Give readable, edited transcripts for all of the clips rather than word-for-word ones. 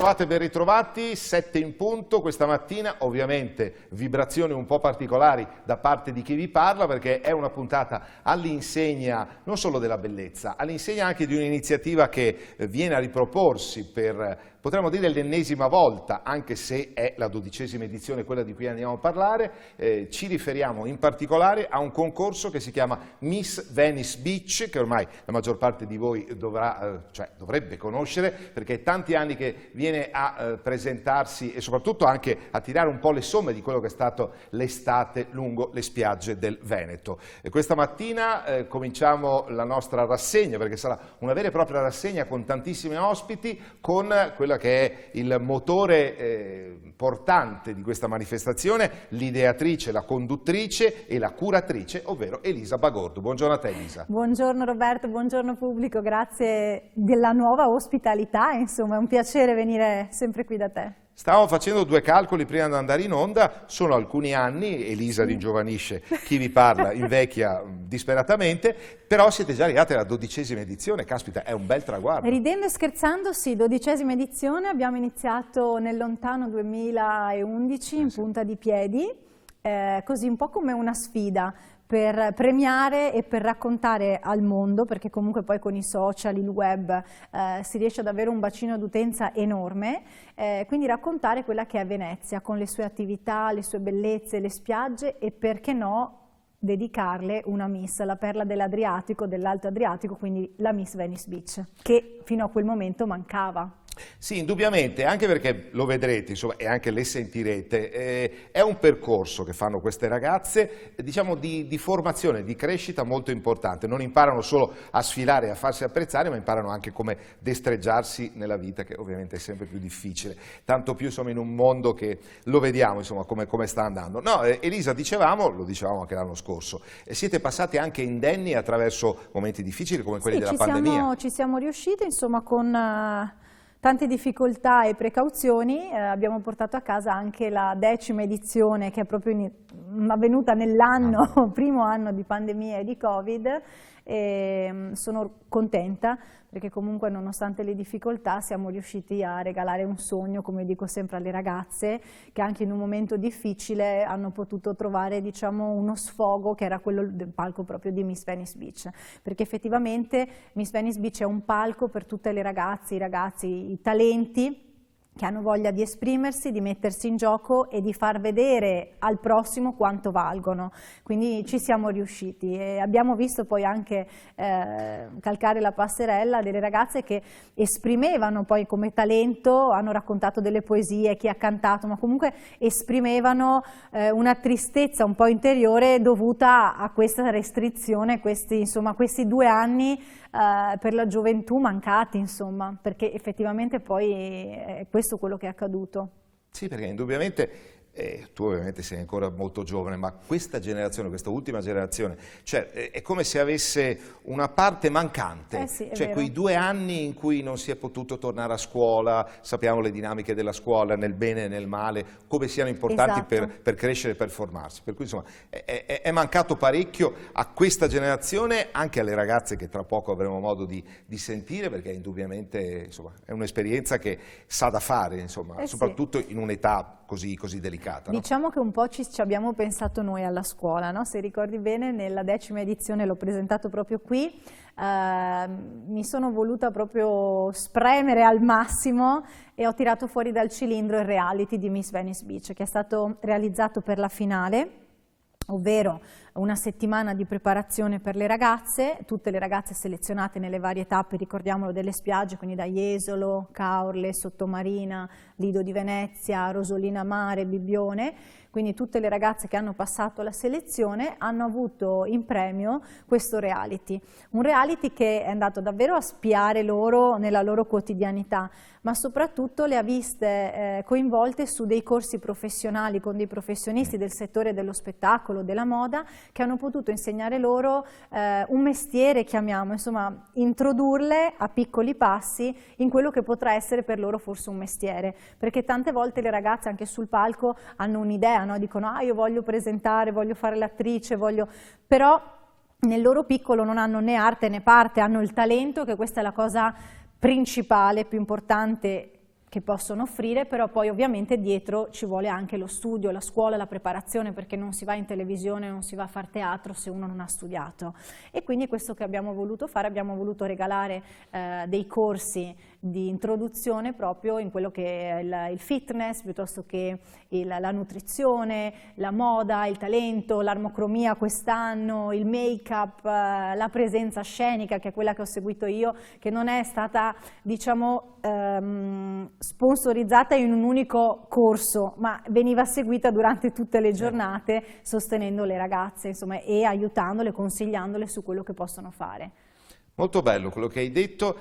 Ben ritrovati, 7 in punto questa mattina, ovviamente vibrazioni un po' particolari da parte di chi vi parla perché è una puntata all'insegna non solo della bellezza, all'insegna anche di un'iniziativa che viene a riproporsi per, potremmo dire, l'ennesima volta, anche se è la 12ª edizione quella di cui andiamo a parlare. Ci riferiamo in particolare a un concorso che si chiama Miss Venice Beach, che ormai la maggior parte di voi dovrebbe conoscere perché è tanti anni che viene a presentarsi e soprattutto anche a tirare un po' le somme di quello che è stato l'estate lungo le spiagge del Veneto. E questa mattina cominciamo la nostra rassegna, perché sarà una vera e propria rassegna con tantissimi ospiti, con quella che è il motore portante di questa manifestazione, l'ideatrice, la conduttrice e la curatrice, ovvero Elisa Bagordo. Buongiorno a te, Elisa. Buongiorno Roberto, buongiorno pubblico, grazie della nuova ospitalità, insomma è un piacere venire sempre qui da te. Stavamo facendo due calcoli prima di andare in onda, sono alcuni anni, Elisa ringiovanisce chi vi parla, invecchia disperatamente, però siete già arrivati alla 12ª edizione, caspita, è un bel traguardo. Ridendo e scherzando, sì, 12ª edizione, abbiamo iniziato nel lontano 2011 in punta di piedi, così un po' come una sfida, per premiare e per raccontare al mondo, perché comunque poi con i social, il web, si riesce ad avere un bacino d'utenza enorme, quindi raccontare quella che è Venezia, con le sue attività, le sue bellezze, le spiagge e perché no dedicarle una Miss, la perla dell'Adriatico, dell'Alto Adriatico, quindi la Miss Venice Beach, che fino a quel momento mancava. Sì, indubbiamente, anche perché lo vedrete, insomma, e anche le sentirete, è un percorso che fanno queste ragazze, diciamo, di formazione, di crescita molto importante. Non imparano solo a sfilare e a farsi apprezzare, ma imparano anche come destreggiarsi nella vita, che ovviamente è sempre più difficile, tanto più insomma in un mondo che lo vediamo, insomma, come sta andando. No, Elisa, lo dicevamo anche l'anno scorso, siete passati anche indenni attraverso momenti difficili come quelli della pandemia. Ci siamo riusciti, insomma, con tante difficoltà e precauzioni, abbiamo portato a casa anche la 10ª edizione che è proprio avvenuta nell'anno, primo anno di pandemia e di Covid, e sono contenta perché comunque nonostante le difficoltà siamo riusciti a regalare un sogno, come dico sempre alle ragazze, che anche in un momento difficile hanno potuto trovare, diciamo, uno sfogo che era quello del palco proprio di Miss Venice Beach, perché effettivamente Miss Venice Beach è un palco per tutte le ragazze, i ragazzi, i talenti che hanno voglia di esprimersi, di mettersi in gioco e di far vedere al prossimo quanto valgono. Quindi ci siamo riusciti e abbiamo visto poi anche calcare la passerella delle ragazze che esprimevano poi come talento, hanno raccontato delle poesie, chi ha cantato, ma comunque esprimevano una tristezza un po' interiore dovuta a questa restrizione, questi 2 anni per la gioventù mancati, insomma, perché effettivamente poi è questo quello che è accaduto. Sì, perché indubbiamente tu ovviamente sei ancora molto giovane, ma questa generazione, questa ultima generazione, cioè è come se avesse una parte mancante, sì, cioè vero. quei 2 anni in cui non si è potuto tornare a scuola, sappiamo le dinamiche della scuola, nel bene e nel male, come siano importanti per crescere e per formarsi, per cui insomma è mancato parecchio a questa generazione, anche alle ragazze che tra poco avremo modo di sentire, perché indubbiamente insomma, è un'esperienza che sa da fare, insomma, soprattutto in un'età così delicata. No? Diciamo che un po' ci abbiamo pensato noi alla scuola, no? Se ricordi bene nella 10ª edizione l'ho presentato proprio qui, mi sono voluta proprio spremere al massimo e ho tirato fuori dal cilindro il reality di Miss Venice Beach che è stato realizzato per la finale, ovvero una settimana di preparazione per le ragazze, tutte le ragazze selezionate nelle varie tappe, ricordiamolo, delle spiagge, quindi da Jesolo, Caorle, Sottomarina, Lido di Venezia, Rosolina Mare, Bibbione, quindi tutte le ragazze che hanno passato la selezione hanno avuto in premio questo reality, un reality che è andato davvero a spiare loro nella loro quotidianità, ma soprattutto le ha viste coinvolte su dei corsi professionali con dei professionisti del settore dello spettacolo, della moda, che hanno potuto insegnare loro un mestiere, chiamiamo, insomma, introdurle a piccoli passi in quello che potrà essere per loro forse un mestiere, perché tante volte le ragazze anche sul palco hanno un'idea, no? Dicono io voglio presentare, voglio fare l'attrice, però nel loro piccolo non hanno né arte né parte, hanno il talento, che questa è la cosa principale, più importante che possono offrire, però poi ovviamente dietro ci vuole anche lo studio, la scuola, la preparazione, perché non si va in televisione, non si va a far teatro se uno non ha studiato. E quindi questo che abbiamo voluto fare, abbiamo voluto regalare dei corsi di introduzione proprio in quello che è il fitness, piuttosto che la nutrizione, la moda, il talento, l'armocromia quest'anno, il make-up, la presenza scenica, che è quella che ho seguito io, che non è stata, diciamo, sponsorizzata in un unico corso, ma veniva seguita durante tutte le giornate, sostenendo le ragazze, insomma, e aiutandole, consigliandole su quello che possono fare. Molto bello quello che hai detto.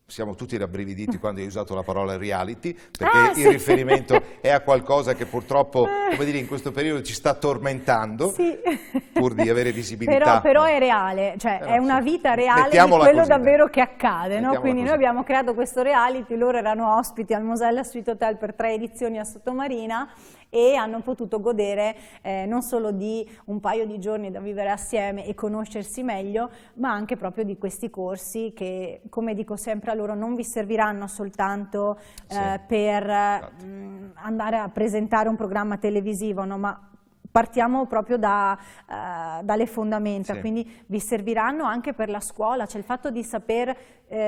Siamo tutti rabbrividiti quando hai usato la parola reality, perché il riferimento è a qualcosa che purtroppo, come dire, in questo periodo ci sta tormentando, pur di avere visibilità. Però è reale, cioè è una vita reale di quello così, davvero che accade, no? Quindi noi abbiamo creato questo reality, loro erano ospiti al Mosella Suite Hotel per 3 edizioni a Sottomarina e hanno potuto godere non solo di un paio di giorni da vivere assieme e conoscersi meglio, ma anche proprio di questi corsi che, come dico sempre a loro, non vi serviranno soltanto per andare a presentare un programma televisivo, no? Ma partiamo proprio dalle fondamenta, quindi vi serviranno anche per la scuola, cioè il fatto di saper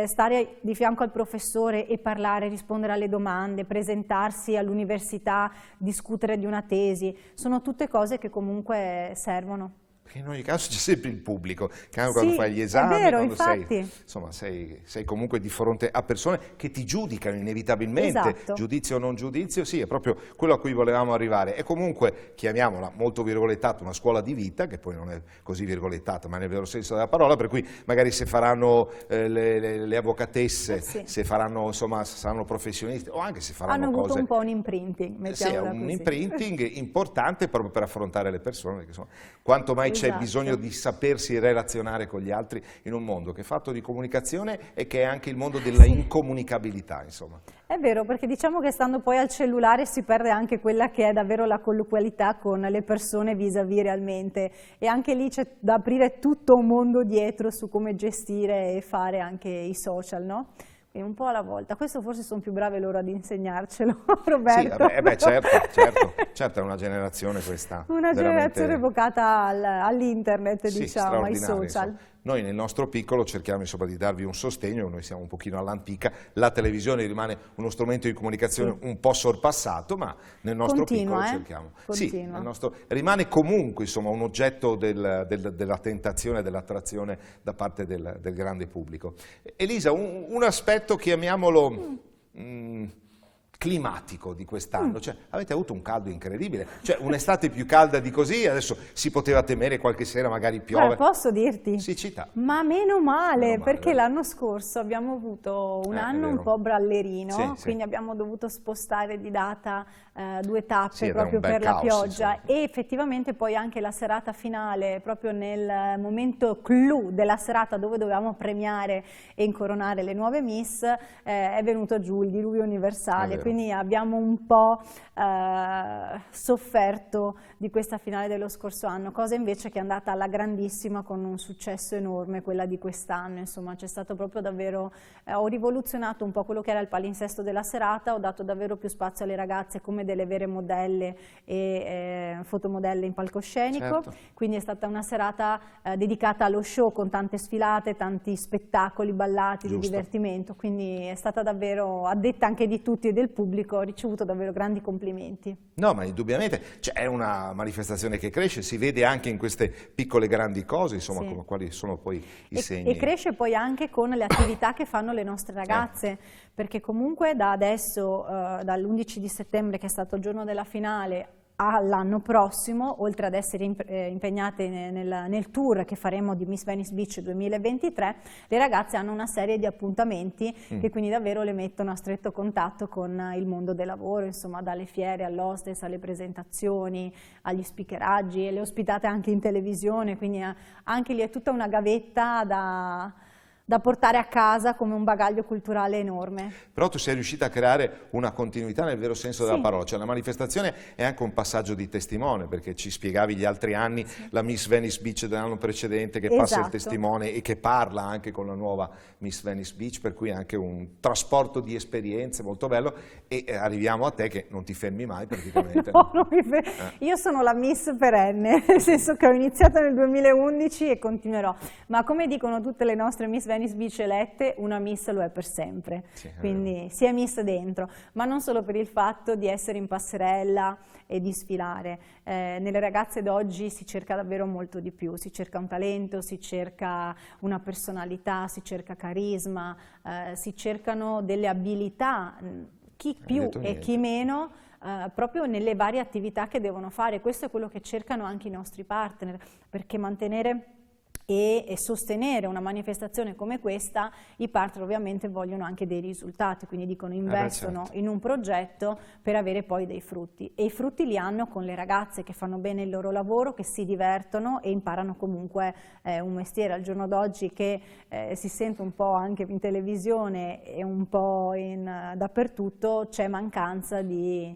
stare di fianco al professore e parlare, rispondere alle domande, presentarsi all'università, discutere di una tesi, sono tutte cose che comunque servono. Perché in ogni caso c'è sempre il pubblico, che anche quando fai gli esami, è vero, quando infatti. sei comunque di fronte a persone che ti giudicano inevitabilmente, giudizio o non giudizio, sì, è proprio quello a cui volevamo arrivare. E comunque, chiamiamola molto virgolettata, una scuola di vita, che poi non è così virgolettata, ma nel vero senso della parola, per cui magari se faranno le avvocatesse, se faranno, insomma, saranno professionisti, o anche se faranno hanno avuto un po' un imprinting, mettiamola così. Un imprinting importante proprio per affrontare le persone, perché insomma, quanto mai c'è bisogno di sapersi relazionare con gli altri in un mondo che è fatto di comunicazione e che è anche il mondo della incomunicabilità, insomma. È vero, perché diciamo che stando poi al cellulare si perde anche quella che è davvero la colloquialità con le persone vis-à-vis realmente, e anche lì c'è da aprire tutto un mondo dietro su come gestire e fare anche i social, no? Un po' alla volta. Questo forse sono più brave loro ad insegnarcelo, Roberto. Sì, certo, è una generazione questa. Una generazione evocata all'internet, diciamo, ai social. Insomma. Noi nel nostro piccolo cerchiamo insomma di darvi un sostegno, noi siamo un pochino all'antica, la televisione rimane uno strumento di comunicazione un po' sorpassato, ma nel nostro piccolo cerchiamo. Sì, rimane comunque insomma un oggetto della tentazione, dell'attrazione da parte del grande pubblico. Elisa, un aspetto, chiamiamolo climatico di quest'anno, cioè avete avuto un caldo incredibile, cioè un'estate più calda di così, adesso si poteva temere qualche sera magari piove. Posso dirti? Siccità. Ma meno male, perché l'anno scorso abbiamo avuto un anno un po' brallerino, quindi abbiamo dovuto spostare di data 2 tappe proprio per la pioggia, e effettivamente poi anche la serata finale, proprio nel momento clou della serata dove dovevamo premiare e incoronare le nuove Miss, è venuto giù il diluvio universale. Quindi abbiamo un po' sofferto di questa finale dello scorso anno, cosa invece che è andata alla grandissima con un successo enorme, quella di quest'anno. Insomma, c'è stato proprio davvero, ho rivoluzionato un po' quello che era il palinsesto della serata, ho dato davvero più spazio alle ragazze come delle vere modelle e fotomodelle in palcoscenico, quindi è stata una serata dedicata allo show con tante sfilate, tanti spettacoli ballati di divertimento, quindi è stata davvero, a detta anche di tutti e del pubblico, ho ricevuto davvero grandi complimenti. No, ma indubbiamente è una manifestazione che cresce, si vede anche in queste piccole grandi cose, insomma, quali sono poi i segni. E cresce poi anche con le attività che fanno le nostre ragazze, perché comunque da adesso, dall'11 di settembre, che è stato il giorno della finale, all'anno prossimo, oltre ad essere impegnate nel tour che faremo di Miss Venice Beach 2023, le ragazze hanno una serie di appuntamenti che quindi davvero le mettono a stretto contatto con il mondo del lavoro, insomma, dalle fiere all'hostess, alle presentazioni, agli speakeraggi, e le ospitate anche in televisione, quindi anche lì è tutta una gavetta da portare a casa come un bagaglio culturale enorme. Però tu sei riuscita a creare una continuità nel vero senso della parola, cioè la manifestazione è anche un passaggio di testimone, perché ci spiegavi gli altri anni, la Miss Venice Beach dell'anno precedente che passa il testimone e che parla anche con la nuova Miss Venice Beach, per cui anche un trasporto di esperienze molto bello, e arriviamo a te che non ti fermi mai praticamente. No, io sono la Miss perenne, nel senso che ho iniziato nel 2011 e continuerò, ma come dicono tutte le nostre Miss Venice Beach elette, una Miss lo è per sempre, quindi si è Miss dentro, ma non solo per il fatto di essere in passerella e di sfilare. Nelle ragazze d'oggi si cerca davvero molto di più, si cerca un talento, si cerca una personalità, si cerca carisma, si cercano delle abilità, chi più e chi meno, proprio nelle varie attività che devono fare. Questo è quello che cercano anche i nostri partner, perché mantenere e sostenere una manifestazione come questa, i partner ovviamente vogliono anche dei risultati, quindi dicono investono in un progetto per avere poi dei frutti, e i frutti li hanno con le ragazze che fanno bene il loro lavoro, che si divertono e imparano comunque un mestiere. Al giorno d'oggi che si sente un po' anche in televisione e un po' dappertutto, c'è mancanza di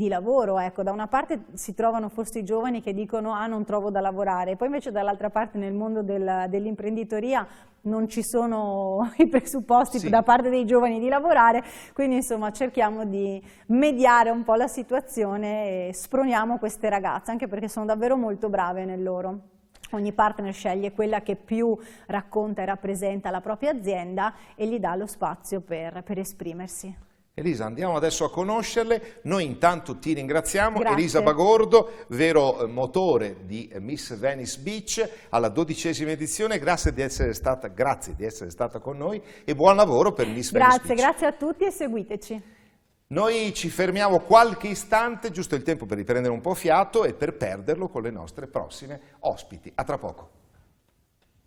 lavoro, ecco. Da una parte si trovano forse i giovani che dicono non trovo da lavorare, poi invece dall'altra parte nel mondo dell'imprenditoria non ci sono i presupposti da parte dei giovani di lavorare, quindi insomma cerchiamo di mediare un po' la situazione e sproniamo queste ragazze, anche perché sono davvero molto brave nel loro. Ogni partner sceglie quella che più racconta e rappresenta la propria azienda e gli dà lo spazio per esprimersi. Elisa, andiamo adesso a conoscerle. Noi intanto ti ringraziamo. Grazie. Elisa Bagordo, vero motore di Miss Venice Beach, alla 12ª edizione. Grazie di essere stata con noi e buon lavoro per Miss Venice Beach. Grazie a tutti e seguiteci. Noi ci fermiamo qualche istante, giusto il tempo per riprendere un po' fiato e per perderlo con le nostre prossime ospiti. A tra poco.